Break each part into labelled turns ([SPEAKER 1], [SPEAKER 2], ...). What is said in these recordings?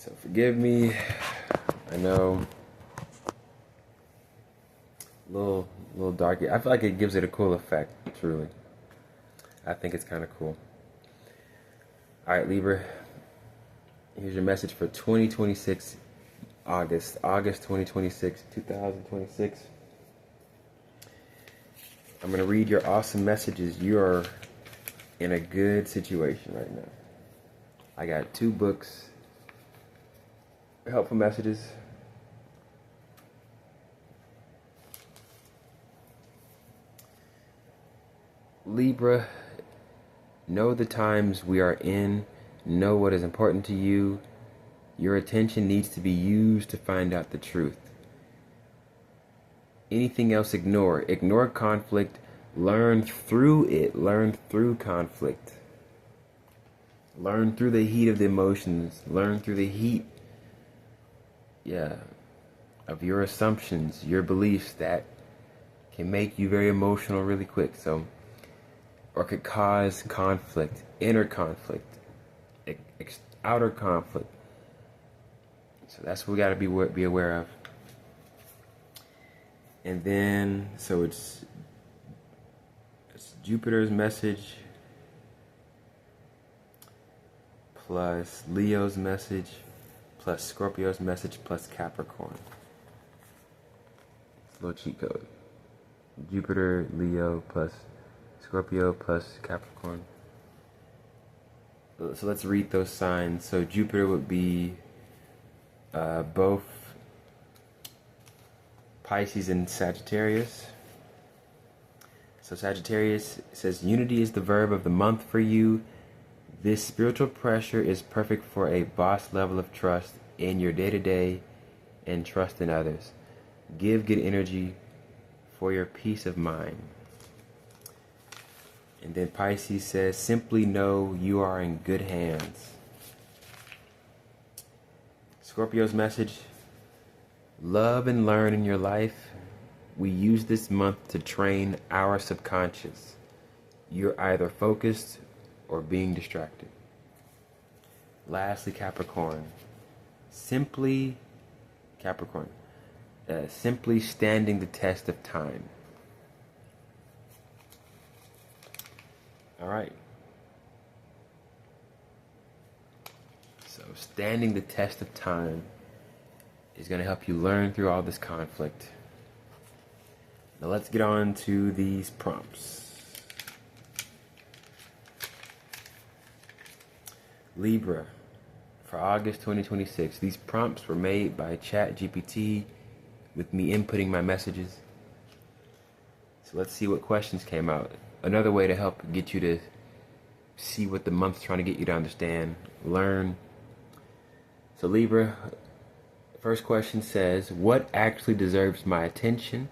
[SPEAKER 1] So forgive me. I know. A little dark. I feel like it gives it a cool effect, truly. I think it's kind of cool. Alright, Libra. Here's your message for 2026, August 2026, 2026. I'm going to read your awesome messages. You're in a good situation right now. I got 2 books, helpful messages. Libra, know the times we are in. Know what is important to you. Your attention needs to be used to find out the truth. Anything else, ignore. Ignore conflict. Learn through it. Learn through conflict. Learn through the heat of the emotions. Learn through the heat, of your assumptions, your beliefs that can make you very emotional really quick. Or could cause conflict, inner conflict, outer conflict. So that's what we got to be aware of. And then, so it's Jupiter's message plus Leo's message plus Scorpio's message plus Capricorn. It's a little cheat code. Jupiter, Leo plus Scorpio plus Capricorn. So let's read those signs. So Jupiter would be both Pisces and Sagittarius. So Sagittarius says, unity is the verb of the month for you. This spiritual pressure is perfect for a boss level of trust in your day-to-day and trust in others. Give good energy for your peace of mind. And then Pisces says, simply know you are in good hands. Scorpio's message, love and learn in your life. We use this month to train our subconscious. You're either focused or being distracted. Lastly, Capricorn. Simply standing the test of time. All right. So standing the test of time is going to help you learn through all this conflict. Now let's get on to these prompts. Libra, for August 2026, these prompts were made by ChatGPT with me inputting my messages. So let's see what questions came out. Another way to help get you to see what the month's trying to get you to understand, learn. So Libra, first question says, what actually deserves my attention?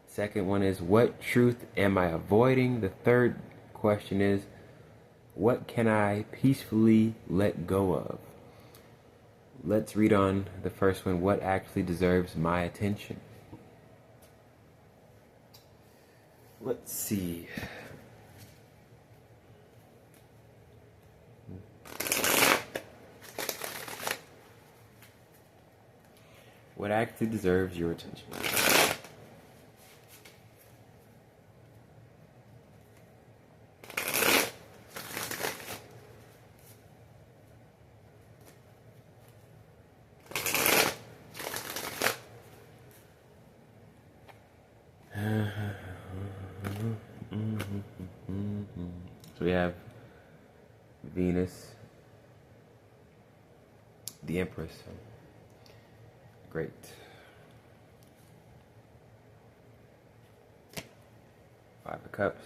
[SPEAKER 1] Second one is, what truth am I avoiding? The third question is, what can I peacefully let go of? Let's read on the first one, what actually deserves my attention? Let's see. What actually deserves your attention? So we have Venus, the Empress. Great. Five of Cups,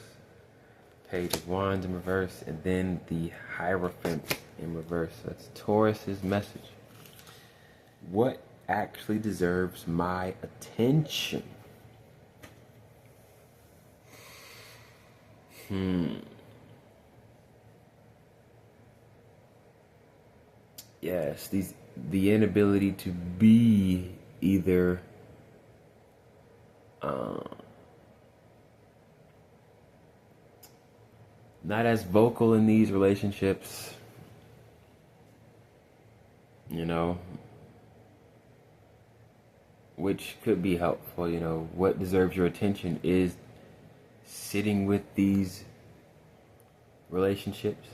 [SPEAKER 1] Page of Wands in reverse, and then the Hierophant in reverse. That's Taurus's message. What actually deserves my attention? Yes, the inability to be either not as vocal in these relationships, you know, which could be helpful. You know, what deserves your attention is sitting with these relationships.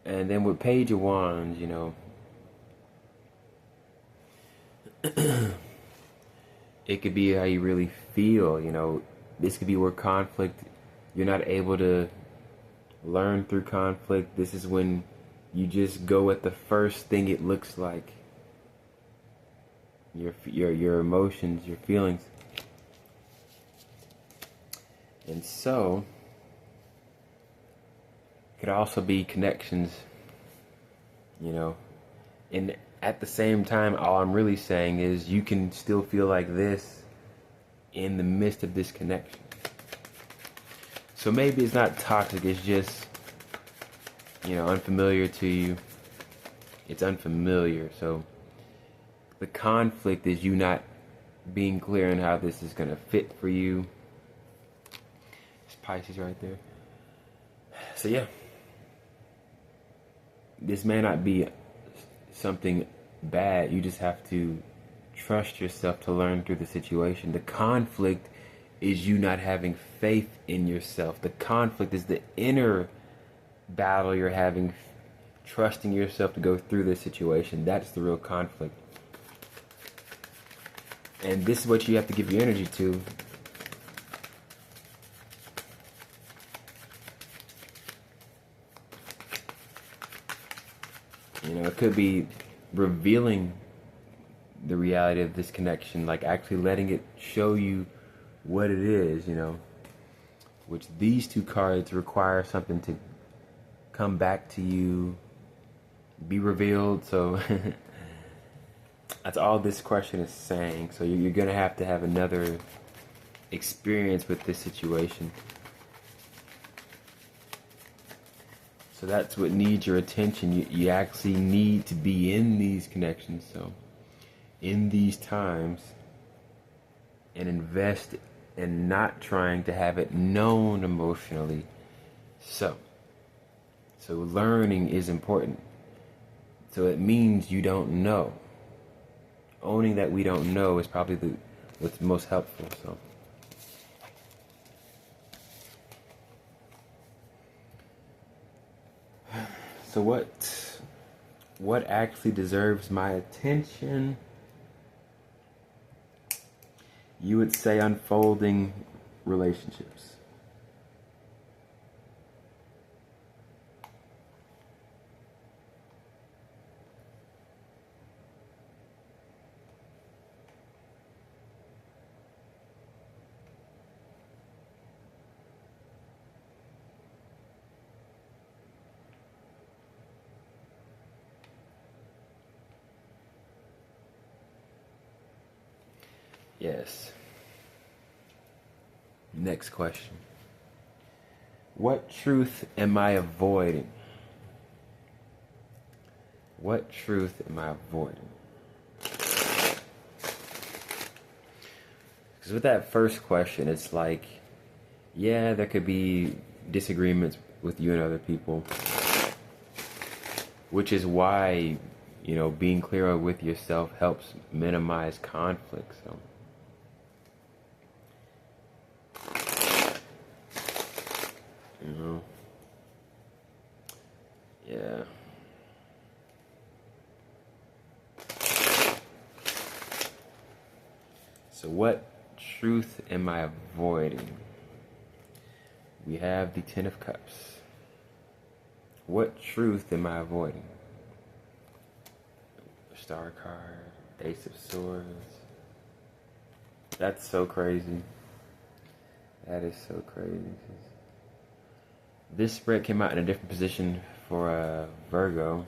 [SPEAKER 1] And then with Page of Wands, you know, it could be how you really feel. You know, this could be where conflict, you're not able to learn through conflict. This is when you just go at the first thing it looks like. Your emotions, your feelings. And so it could also be connections, you know. And at the same time, all I'm really saying is you can still feel like this in the midst of this connection. So maybe it's not toxic, it's just, you know, unfamiliar to you. It's unfamiliar. So the conflict is you not being clear on how this is going to fit for you. It's Pisces right there. So yeah, this may not be something bad. You just have to trust yourself to learn through the situation. The conflict is you not having faith in yourself. The conflict is the inner battle you're having, trusting yourself to go through this situation. That's the real conflict. And this is what you have to give your energy to. You know, it could be revealing the reality of this connection, like actually letting it show you what it is, you know. Which these two cards require something to come back to you, be revealed. So that's all this question is saying. So you're going to have another experience with this situation. So that's what needs your attention. You actually need to be in these connections. So in these times, and invest in not trying to have it known emotionally. So learning is important. So it means you don't know. Owning that we don't know is probably what's most helpful. So what actually deserves my attention? You would say unfolding relationships. Yes. Next question. What truth am I avoiding? What truth am I avoiding? Because with that first question, it's like, yeah, there could be disagreements with you and other people, which is why, you know, being clearer with yourself helps minimize conflict. So you know, yeah. So what truth am I avoiding? We have the Ten of Cups. What truth am I avoiding? Star card, Ace of Swords. That's so crazy. That is so crazy. This spread came out in a different position for Virgo.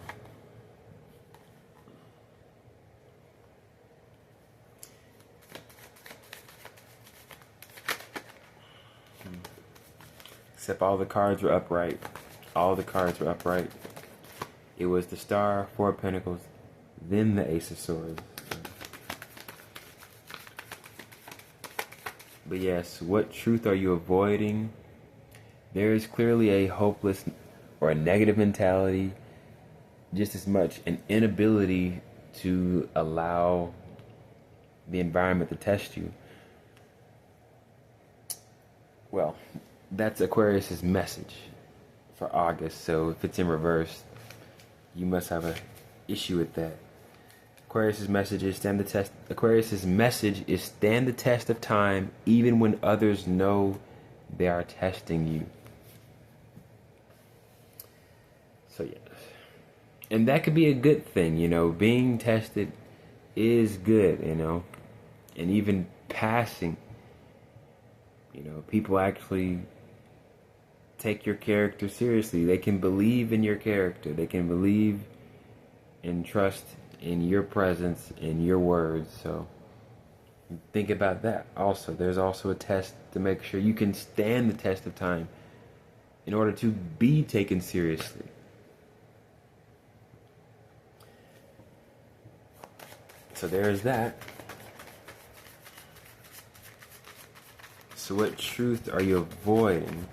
[SPEAKER 1] Except all the cards were upright. All the cards were upright. It was the Star, Four of Pentacles, then the Ace of Swords. But yes, what truth are you avoiding? There is clearly a hopeless or a negative mentality just as much an inability to allow the environment to test you. Well, that's Aquarius's message for August. So if it's in reverse, you must have an issue with that. Aquarius's message is stand the test. Aquarius's message is stand the test of time, even when others know they are testing you. So yes, and that could be a good thing, you know. Being tested is good, you know, and even passing. You know, people actually take your character seriously. They can believe in your character. They can believe and trust in your presence, in your words. So think about that. Also, there's also a test to make sure you can stand the test of time in order to be taken seriously. So there's that. So what truth are you avoiding?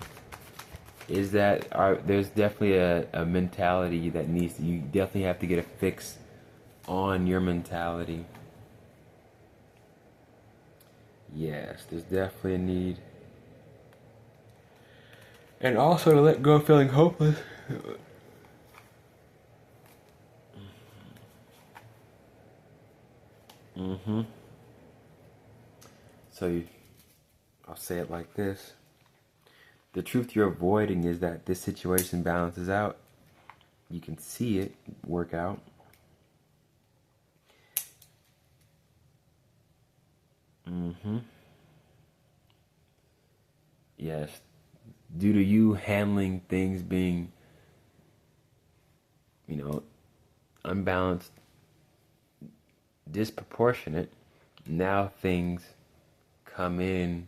[SPEAKER 1] Is that there's definitely a mentality that needs, you definitely have to get a fix on your mentality. Yes, there's definitely a need. And also to let go of feeling hopeless. So I'll say it like this. The truth you're avoiding is that this situation balances out. You can see it work out. Yes. Due to you handling things being, you know, unbalanced, disproportionate, now things come in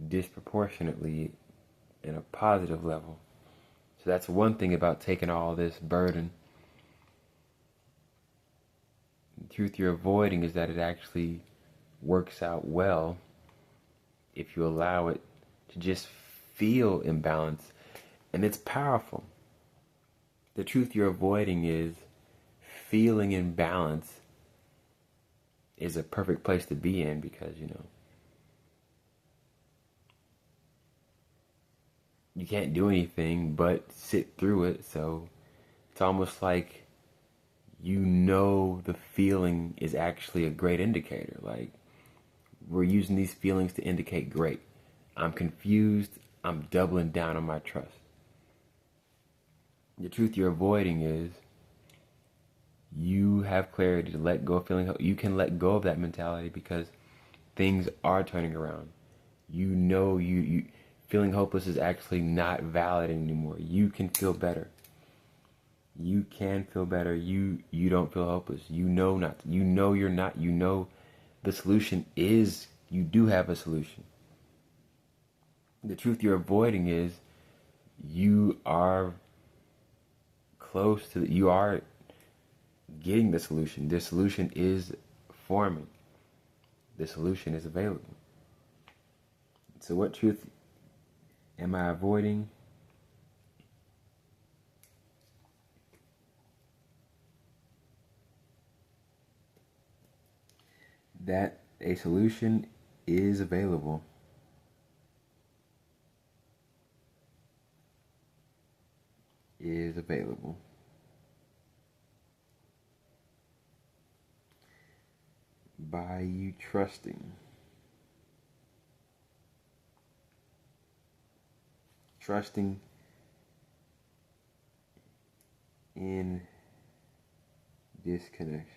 [SPEAKER 1] disproportionately in a positive level. So that's one thing about taking all this burden. The truth you're avoiding is that it actually works out well if you allow it to just feel imbalanced. And it's powerful. The truth you're avoiding is feeling imbalance is a perfect place to be in because, you know, you can't do anything but sit through it. So it's almost like, you know, the feeling is actually a great indicator. Like, we're using these feelings to indicate great. I'm confused. I'm doubling down on my trust. The truth you're avoiding is you have clarity to let go of feeling. You can let go of that mentality because things are turning around. You know, you feeling hopeless is actually not valid anymore. You can feel better. You can feel better. You don't feel hopeless. You know not. You know you're not. You know the solution is, you do have a solution. The truth you're avoiding is you are close to, you are getting the solution. The solution is forming. The solution is available. So what truth am I avoiding? That a solution is available. Is available. By you trusting. Trusting in disconnection.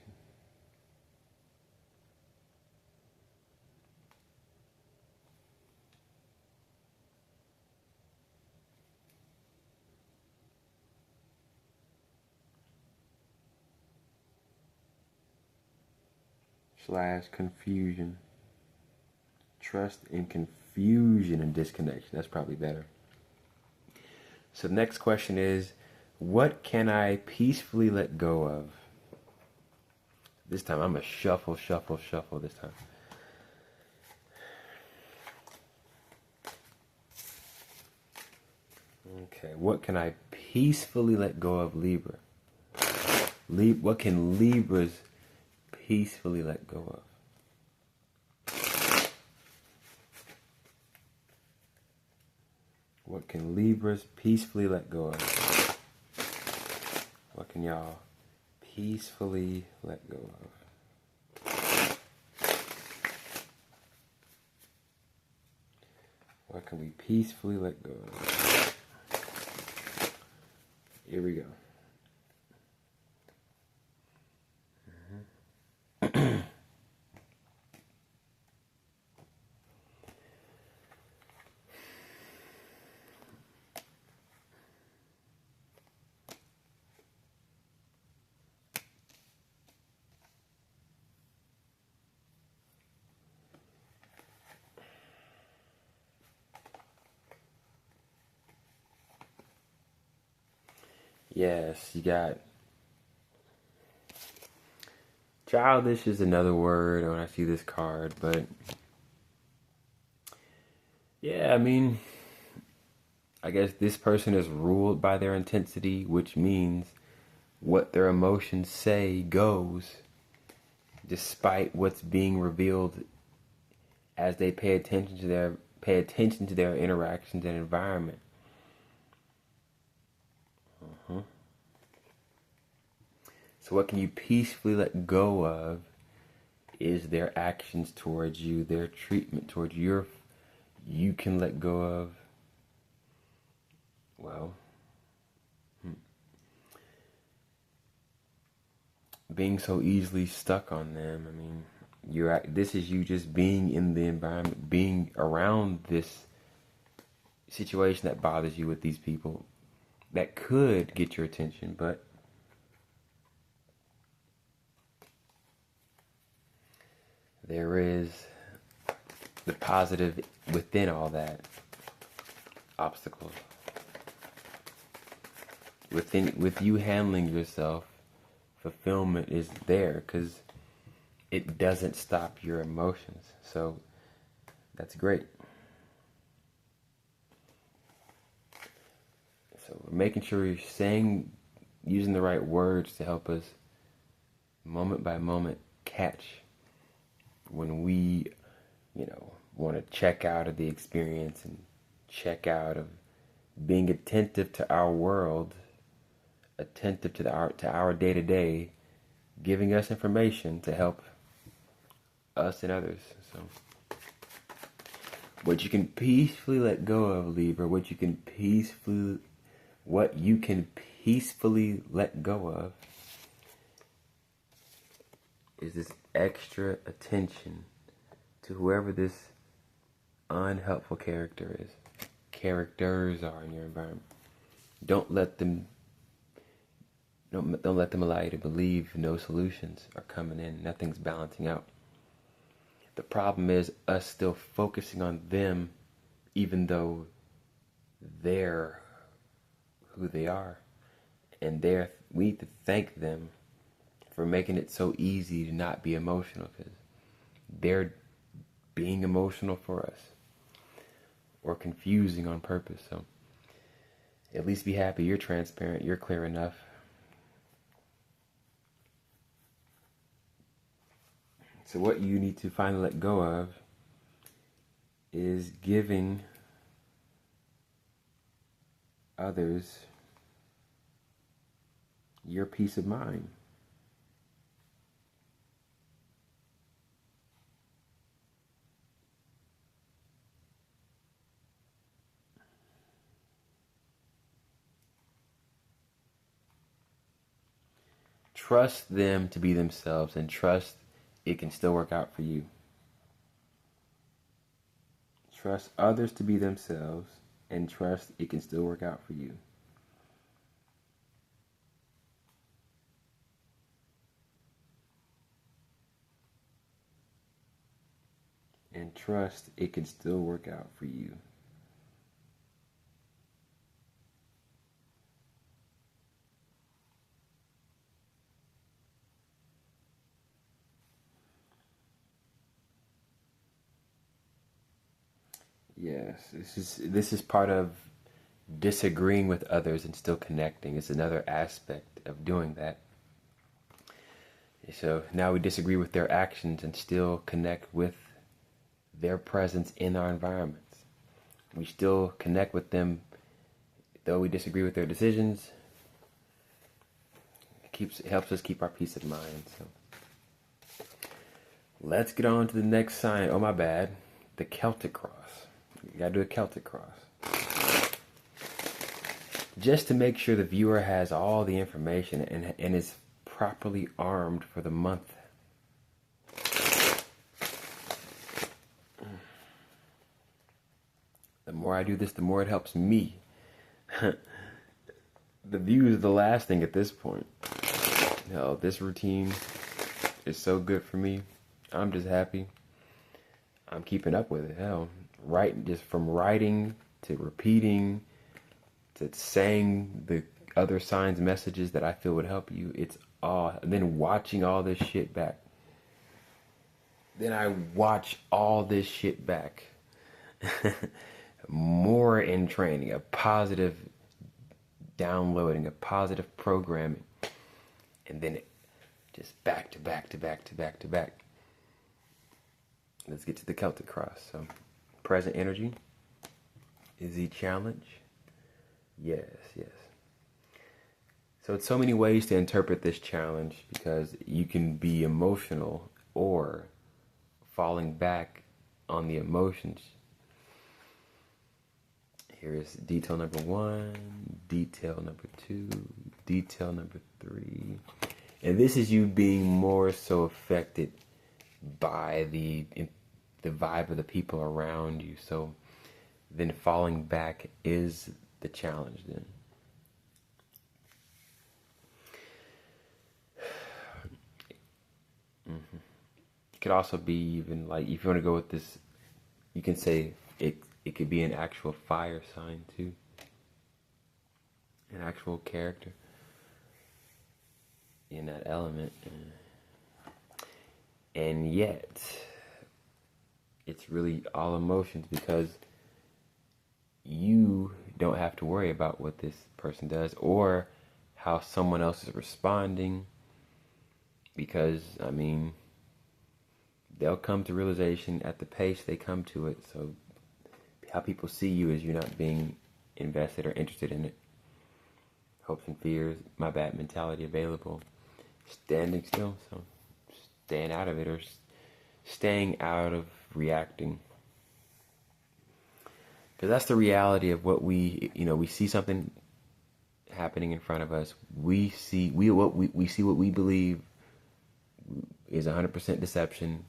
[SPEAKER 1] / confusion. Trust in confusion and disconnection. That's probably better. So the next question is, what can I peacefully let go of? This time I'm going to shuffle this time. Okay, what can I peacefully let go of, Libra? What can Libras peacefully let go of? What can Libras peacefully let go of? What can y'all peacefully let go of? What can we peacefully let go of? Here we go. Yes, you got childish is another word when I see this card, but yeah, I mean, I guess this person is ruled by their intensity, which means what their emotions say goes, despite what's being revealed as they pay attention to their interactions and environment. So what can you peacefully let go of is their actions towards you, their treatment towards you. You can let go of, well, being so easily stuck on them. I mean, this is you just being in the environment, being around this situation that bothers you with these people that could get your attention, but there is the positive within all that obstacles. With you handling yourself, fulfillment is there because it doesn't stop your emotions. So that's great. So we're making sure you're using the right words to help us moment by moment catch when we, want to check out of the experience and check out of being attentive to our world, attentive to our day-to-day, giving us information to help us and others. So what you can peacefully let go of, Libra, what you can peacefully let go of is this extra attention to whoever this unhelpful characters are in your environment. Don't let them allow you to believe no solutions are coming in, nothing's balancing out. The problem is us still focusing on them even though they're who they are. And we need to thank them for making it so easy to not be emotional, because they're being emotional for us or confusing on purpose. So at least be happy you're transparent, you're clear enough. So what you need to finally let go of is giving others your peace of mind. Trust them to be themselves and trust it can still work out for you. Trust others to be themselves and trust it can still work out for you. And trust it can still work out for you. Yes, this is part of disagreeing with others and still connecting. It's another aspect of doing that. So now we disagree with their actions and still connect with their presence in our environments. We still connect with them, though we disagree with their decisions. It helps us keep our peace of mind. So let's get on to the next sign. Oh, my bad. The Celtic cross. You gotta do a Celtic cross. Just to make sure the viewer has all the information and is properly armed for the month. The more I do this, the more it helps me. The view is the last thing at this point. Hell, this routine is so good for me. I'm just happy. I'm keeping up with it. Hell, just from writing to repeating to saying the other signs' messages that I feel would help you. It's all, and then watching all this shit back. Then I watch all this shit back. More in training, a positive downloading, a positive programming, and then just back to back to back to back to back. Let's get to the Celtic cross. So, present energy is the challenge. Yes. So it's so many ways to interpret this challenge, because you can be emotional or falling back on the emotions. Here's detail number 1, detail number 2, detail number 3. And this is you being more so affected by the vibe of the people around you. So then falling back is the challenge then. It could also be even like, if you want to go with this, you can say it could be an actual fire sign too. An actual character in that element. And yet, it's really all emotions, because you don't have to worry about what this person does or how someone else is responding, because, I mean, they'll come to realization at the pace they come to it. So how people see you is you're not being invested or interested in it. Hopes and fears, my bad mentality available. Standing still, so staying out of it, or staying out of reacting. Because that's the reality of what we see something happening in front of us. We see what we believe is 100% deception.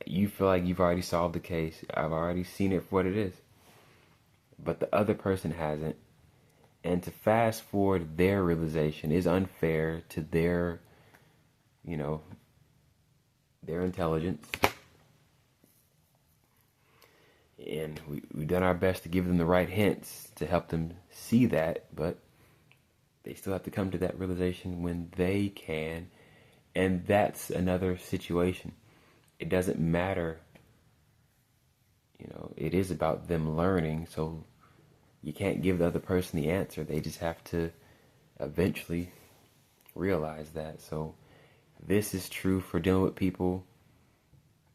[SPEAKER 1] You feel like you've already solved the case. I've already seen it for what it is. But the other person hasn't. And to fast forward their realization is unfair to their intelligence. And we've done our best to give them the right hints to help them see that, but they still have to come to that realization when they can. And that's another situation. It doesn't matter. It is about them learning, so you can't give the other person the answer. They just have to eventually realize that. So this is true for dealing with people,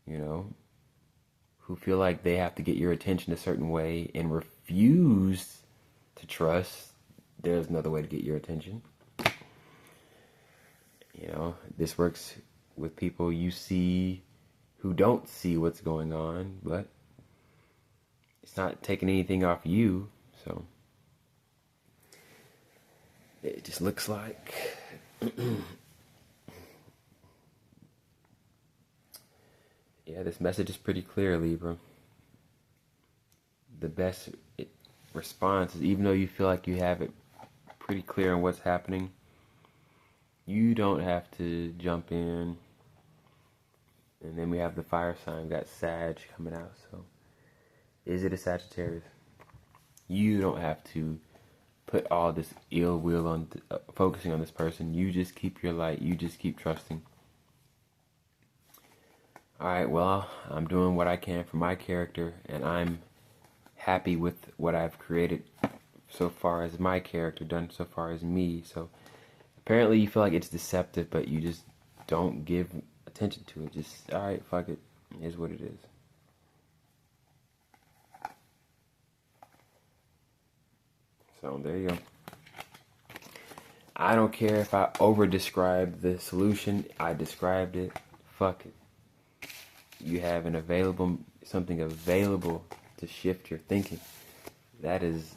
[SPEAKER 1] who feel like they have to get your attention a certain way and refuse to trust there's another way to get your attention. This works with people you see who don't see what's going on, but it's not taking anything off you. So it just looks like yeah, this message is pretty clear, Libra. The best response is, even though you feel like you have it pretty clear on what's happening, you don't have to jump in. And then we have the fire sign. We got Sag coming out. So is it a Sagittarius? You don't have to put all this ill will on focusing on this person. You just keep your light. You just keep trusting. Alright, well, I'm doing what I can for my character, and I'm happy with what I've created so far as my character, done so far as me. So Apparently you feel like it's deceptive, but you just don't give attention to it. Just, all right, fuck it. It is what it is. So there you go. I don't care if I over-describe the solution. I described it. Fuck it. You have something available to shift your thinking. That is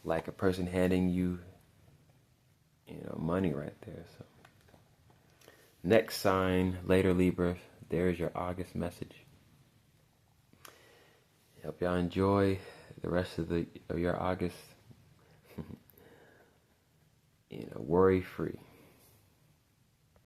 [SPEAKER 1] like a person handing you, money right there. So next sign, later Libra, there's your August message. Hope y'all enjoy the rest of your August. Worry free.